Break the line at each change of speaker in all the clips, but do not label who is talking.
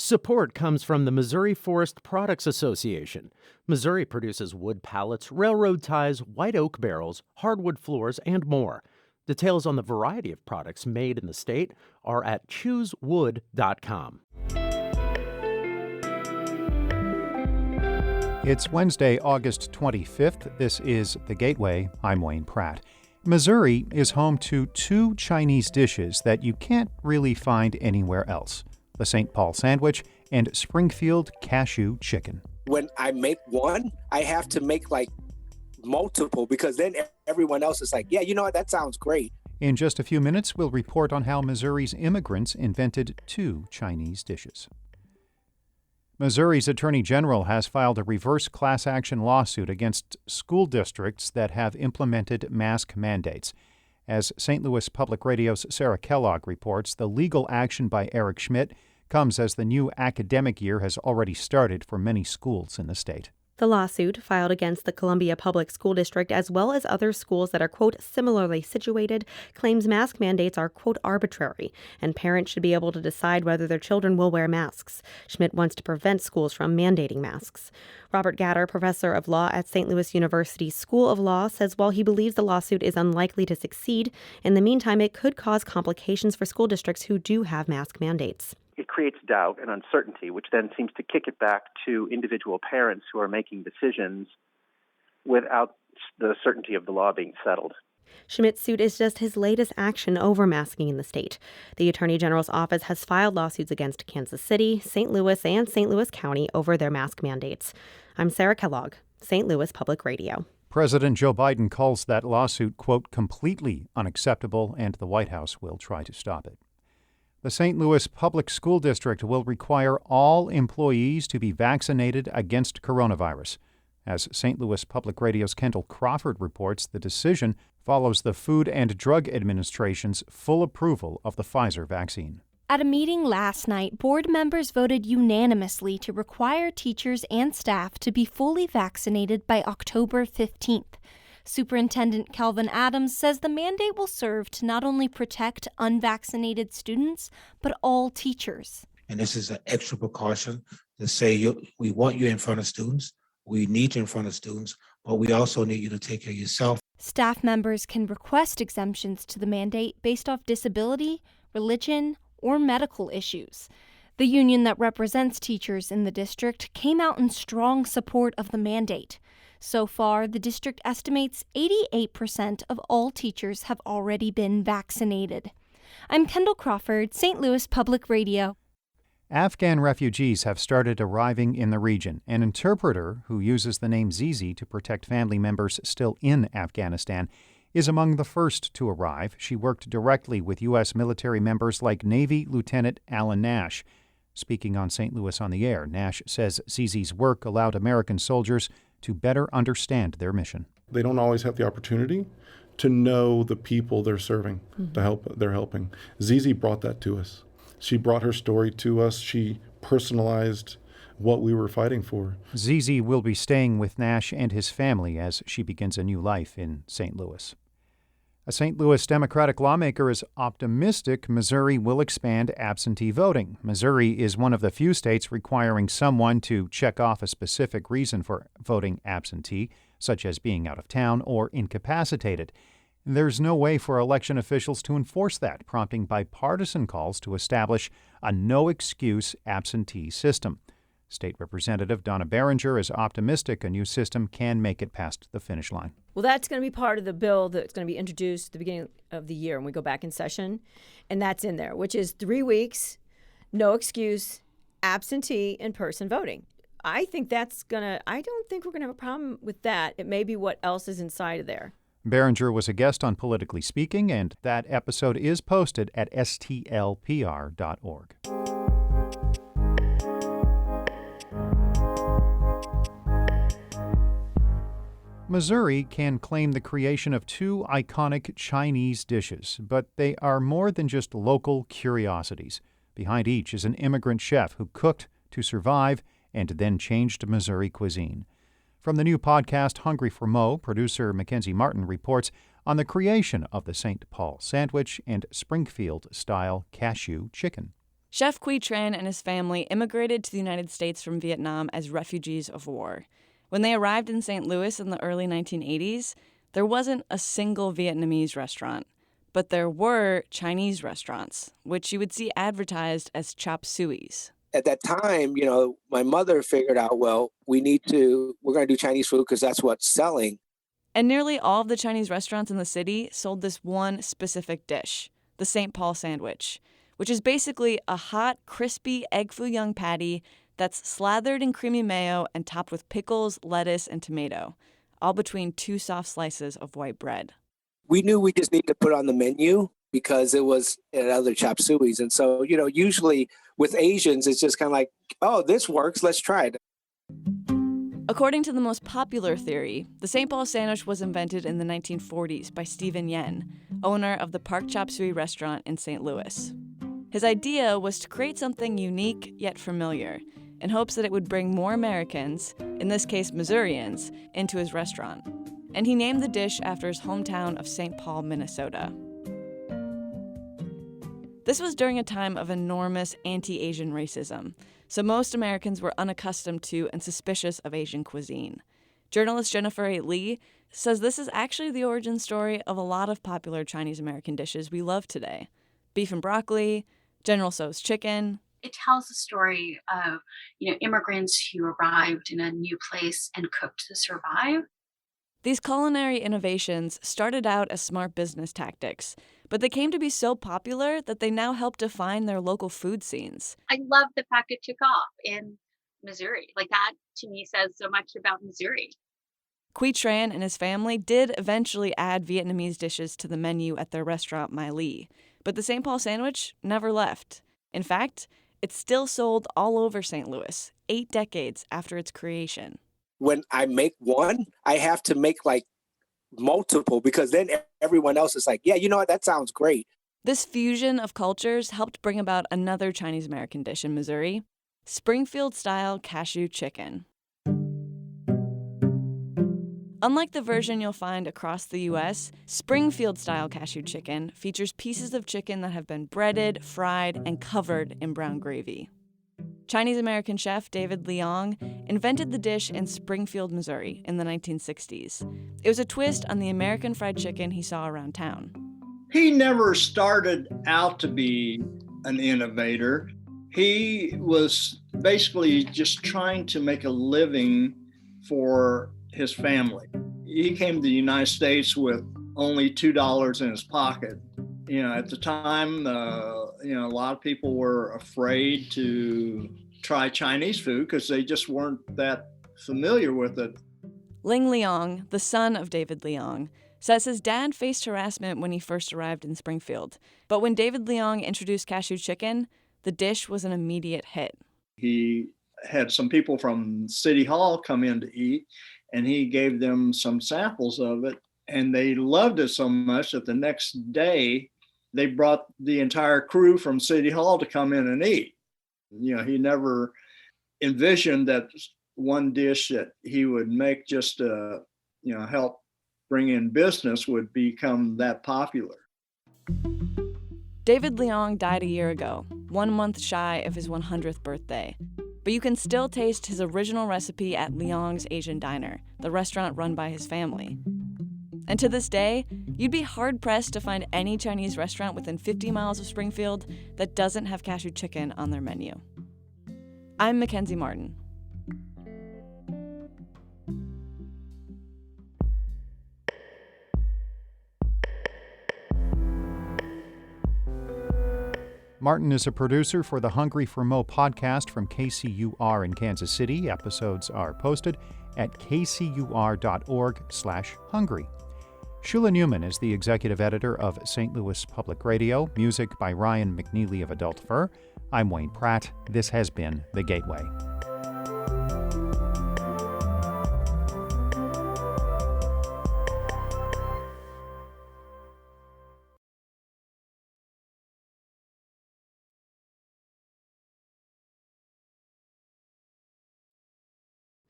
Support comes from the Missouri Forest Products Association. Missouri produces wood pallets, railroad ties, white oak barrels, hardwood floors, and more. Details on the variety of products made in the state are at choosewood.com.
It's Wednesday, August 25th. This is The Gateway. I'm Wayne Pratt. Missouri is home to two Chinese dishes that you can't really find anywhere else: the St. Paul sandwich and Springfield cashew chicken.
When I make one, I have to make like multiple, because then everyone else is like, yeah, you know what, that sounds great.
In just a few minutes, we'll report on how Missouri's immigrants invented two Chinese dishes. Missouri's Attorney General has filed a reverse class action lawsuit against school districts that have implemented mask mandates. As St. Louis Public Radio's Sarah Kellogg reports, the legal action by Eric Schmitt comes as the new academic year has already started for many schools in the state.
The lawsuit, filed against the Columbia Public School District as well as other schools that are, quote, similarly situated, claims mask mandates are, quote, arbitrary, and parents should be able to decide whether their children will wear masks. Schmitt wants to prevent schools from mandating masks. Robert Gatter, professor of law at St. Louis University School of Law, says while he believes the lawsuit is unlikely to succeed, in the meantime, it could cause complications for school districts who do have mask mandates.
It creates doubt and uncertainty, which then seems to kick it back to individual parents who are making decisions without the certainty of the law being settled.
Schmitt's suit is just his latest action over masking in the state. The Attorney General's office has filed lawsuits against Kansas City, St. Louis, and St. Louis County over their mask mandates. I'm Sarah Kellogg, St. Louis Public Radio.
President Joe Biden calls that lawsuit, quote, completely unacceptable, and the White House will try to stop it. The St. Louis Public School District will require all employees to be vaccinated against coronavirus. As St. Louis Public Radio's Kendall Crawford reports, the decision follows the Food and Drug Administration's full approval of the Pfizer vaccine.
At a meeting last night, board members voted unanimously to require teachers and staff to be fully vaccinated by October 15th. Superintendent Calvin Adams says the mandate will serve to not only protect unvaccinated students, but all teachers.
And this is an extra precaution to say we want you in front of students, we need you in front of students, but we also need you to take care of yourself.
Staff members can request exemptions to the mandate based off disability, religion, or medical issues. The union that represents teachers in the district came out in strong support of the mandate. So far, the district estimates 88% of all teachers have already been vaccinated. I'm Kendall Crawford, St. Louis Public Radio.
Afghan refugees have started arriving in the region. An interpreter who uses the name Zizi to protect family members still in Afghanistan is among the first to arrive. She worked directly with U.S. military members like Navy Lieutenant Alan Nash. Speaking on St. Louis on the Air, Nash says Zizi's work allowed American soldiers to better understand their mission.
They don't always have the opportunity to know the people they're serving, they're helping. Zizi brought that to us. She brought her story to us. She personalized what we were fighting for.
Zizi will be staying with Nash and his family as she begins a new life in St. Louis. A St. Louis Democratic lawmaker is optimistic Missouri will expand absentee voting. Missouri is one of the few states requiring someone to check off a specific reason for voting absentee, such as being out of town or incapacitated. There's no way for election officials to enforce that, prompting bipartisan calls to establish a no-excuse absentee system. State Representative Donna Behringer is optimistic a new system can make it past the finish line.
Well, that's going to be part of the bill that's going to be introduced at the beginning of the year when we go back in session. And that's in there, which is 3 weeks, no excuse, absentee in-person voting. I don't think we're going to have a problem with that. It may be what else is inside of there.
Behringer was a guest on Politically Speaking, and that episode is posted at stlpr.org. Missouri can claim the creation of two iconic Chinese dishes, but they are more than just local curiosities. Behind each is an immigrant chef who cooked to survive and then changed Missouri cuisine. From the new podcast Hungry for Mo, producer Mackenzie Martin reports on the creation of the St. Paul sandwich and Springfield-style cashew chicken.
Chef Quy Tran and his family immigrated to the United States from Vietnam as refugees of war. When they arrived in St. Louis in the early 1980s, there wasn't a single Vietnamese restaurant, but there were Chinese restaurants, which you would see advertised as chop sueys.
At that time, my mother figured out, well, we're going to do Chinese food because that's what's selling.
And nearly all of the Chinese restaurants in the city sold this one specific dish, the St. Paul sandwich, which is basically a hot, crispy egg foo young patty that's slathered in creamy mayo and topped with pickles, lettuce, and tomato, all between two soft slices of white bread.
We knew we just needed to put it on the menu because it was at other chop sueys. And so, usually with Asians, it's just kind of like, oh, this works, let's try it.
According to the most popular theory, the St. Paul sandwich was invented in the 1940s by Stephen Yen, owner of the Park Chop Suey restaurant in St. Louis. His idea was to create something unique yet familiar, in hopes that it would bring more Americans, in this case Missourians, into his restaurant. And he named the dish after his hometown of St. Paul, Minnesota. This was during a time of enormous anti-Asian racism, so most Americans were unaccustomed to and suspicious of Asian cuisine. Journalist Jennifer A. Lee says this is actually the origin story of a lot of popular Chinese American dishes we love today. Beef and broccoli, General Tso's chicken.
It tells the story of, immigrants who arrived in a new place and cooked to survive.
These culinary innovations started out as smart business tactics, but they came to be so popular that they now help define their local food scenes.
I love the fact it took off in Missouri. Like, that to me says so much about Missouri.
Quy Tran and his family did eventually add Vietnamese dishes to the menu at their restaurant My Lee, but the St. Paul sandwich never left. In fact, it's still sold all over St. Louis, 8 decades after its creation.
When I make one, I have to make like multiple because then everyone else is like, yeah, you know what? That sounds great.
This fusion of cultures helped bring about another Chinese American dish in Missouri, Springfield-style cashew chicken. Unlike the version you'll find across the U.S., Springfield-style cashew chicken features pieces of chicken that have been breaded, fried, and covered in brown gravy. Chinese-American chef David Leong invented the dish in Springfield, Missouri in the 1960s. It was a twist on the American fried chicken he saw around town.
He never started out to be an innovator. He was basically just trying to make a living for his family. He came to the United States with only $2 in his pocket. At the time, a lot of people were afraid to try Chinese food because they just weren't that familiar with it.
Ling Leong, the son of David Leong, says his dad faced harassment when he first arrived in Springfield. But when David Leong introduced cashew chicken, the dish was an immediate hit.
He had some people from City Hall come in to eat, and he gave them some samples of it, and they loved it so much that the next day they brought the entire crew from City Hall to come in and eat. He never envisioned that one dish that he would make just to, help bring in business would become that popular.
David Leong died a year ago, 1 month shy of his 100th birthday. But you can still taste his original recipe at Leong's Asian Diner, the restaurant run by his family. And to this day, you'd be hard-pressed to find any Chinese restaurant within 50 miles of Springfield that doesn't have cashew chicken on their menu. I'm Mackenzie Martin.
Martin is a producer for the Hungry for Mo podcast from KCUR in Kansas City. Episodes are posted at kcur.org/hungry. Shula Newman is the executive editor of St. Louis Public Radio. Music by Ryan McNeely of Adult Fur. I'm Wayne Pratt. This has been The Gateway.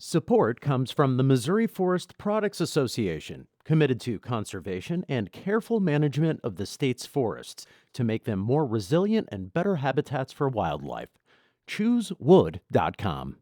Support comes from the Missouri Forest Products Association, committed to conservation and careful management of the state's forests to make them more resilient and better habitats for wildlife. ChooseWood.com.